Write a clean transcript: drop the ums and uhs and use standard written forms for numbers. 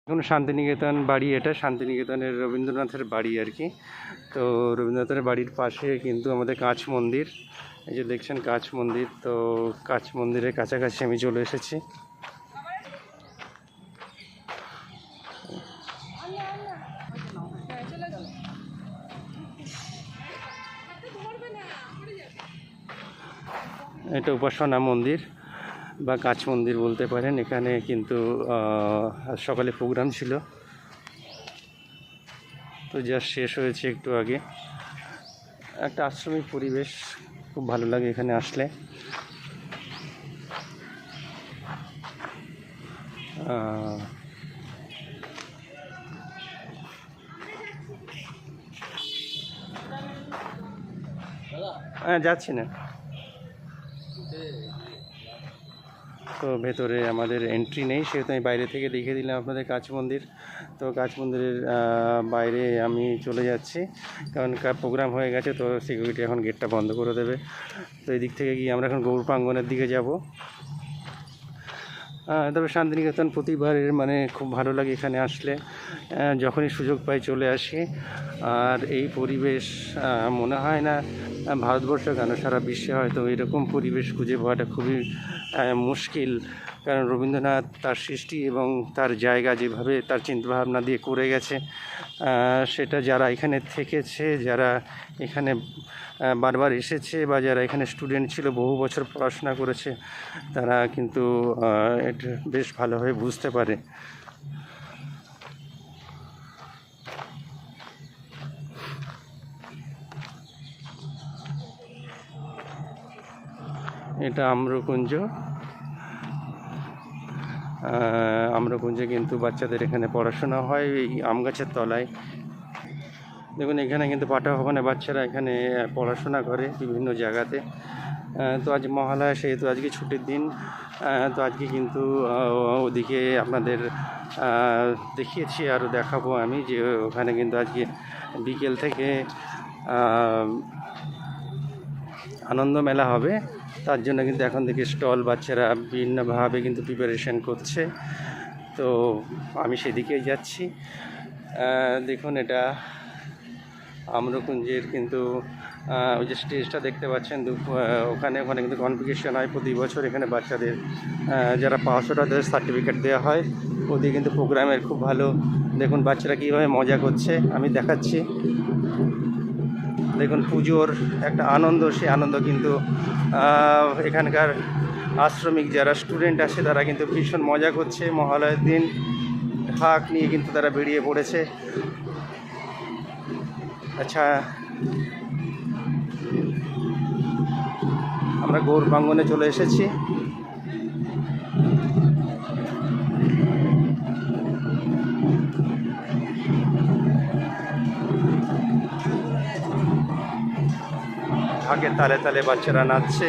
এখন শান্তিনিকেতন বাড়ি, এটা শান্তিনিকেতনের রবীন্দ্রনাথের বাড়ি আর কি। তো রবীন্দ্রনাথের বাড়ির পাশে কিন্তু আমাদের কাঁচ মন্দির, এই যে দেখছেন কাঁচ মন্দির। তো কাঁচ মন্দিরের কাছাকাছি আমি চলে এসেছি। এটা উপাসনা মন্দির বা কাঁচ মন্দির বলতে পারেন। এখানে কিন্তু সকালে প্রোগ্রাম ছিল, তো জাস্ট শেষ হয়েছে একটু আগে। একটা আশ্রমিক পরিবেশ, খুব ভালো লাগে এখানে আসলে। হ্যাঁ, যাচ্ছি না। তো ভেতরে আমাদের এন্ট্রি নেই, সেহেতু আমি বাইরে থেকে দেখিয়ে দিলাম আপনাদের কাঁচ মন্দির। তো কাঁচ মন্দিরের বাইরে আমি চলে যাচ্ছি, কারণ প্রোগ্রাম হয়ে গেছে, তো সিকিউরিটি এখন গেটটা বন্ধ করে দেবে। তো এই দিক থেকে গিয়ে আমরা এখন গৌর প্রাঙ্গণের দিকে যাব। তবে শান্তিনিকেতন প্রতিবারের মানে খুব ভালো লাগে এখানে আসলে, যখনই সুযোগ পাই চলে আসি। আর এই পরিবেশ মনে হয় না ভারতবর্ষ কেন সারা বিশ্বে হয়তো এরকম পরিবেশ খুঁজে পাওয়াটা খুবই মুশকিল। কারণ রবীন্দ্রনাথ তার সৃষ্টি এবং তার জায়গা যেভাবে তার চিন্তাভাবনা দিয়ে করে গেছে, সেটা যারা এখানে থেকেছে, যারা এখানে বারবার এসেছে, বা যারা এখানে স্টুডেন্ট ছিল, বহু বছর পড়াশোনা করেছে, তারা কিন্তু এটা বেশ ভালোভাবে বুঝতে পারে। এটা আম্রকুঞ্জ। আম্রকুঞ্জে কিন্তু বাচ্চাদের এখানে পড়াশোনা হয় এই আম গাছের তলায়। দেখুন এখানে কিন্তু পাঠা ভবনে বাচ্চারা এখানে পড়াশোনা করে বিভিন্ন জায়গাতে। তো আজ মহালয়া, সেহেতু আজকে ছুটির দিন। তো আজকে কিন্তু ওদিকে আপনাদের দেখিয়েছি, আরও দেখাবো আমি, যে ওখানে কিন্তু আজকে বিকেল থেকে আনন্দ মেলা হবে। তার জন্য কিন্তু এখন থেকে স্টল, বাচ্চারা বিভিন্নভাবে কিন্তু প্রিপারেশন করছে। তো আমি সেদিকেই যাচ্ছি। দেখুন এটা আম্রকুঞ্জের কিন্তু ওই যে স্টেজটা দেখতে পাচ্ছেন, ওখানে কিন্তু কম্পিটিশন হয় প্রতি বছর। এখানে বাচ্চাদের যারা পাস ওটা তাদের সার্টিফিকেট দেওয়া হয়। ওদিকে কিন্তু প্রোগ্রামের খুব ভালো, দেখুন বাচ্চারা কীভাবে মজা করছে, আমি দেখাচ্ছি। দেখুন পুজোর একটা আনন্দ, সেই আনন্দ কিন্তু এখানকার আশ্রমিক যারা স্টুডেন্ট আছে তারা কিন্তু ভীষণ মজা করছে। মহালয়ের দিন ঢাক নিয়ে কিন্তু তারা বেরিয়ে পড়েছে। আচ্ছা, আমরা গৌর প্রাঙ্গণে চলে এসেছি। ঢাকের তালে তালে বাচ্চারা নাচছে।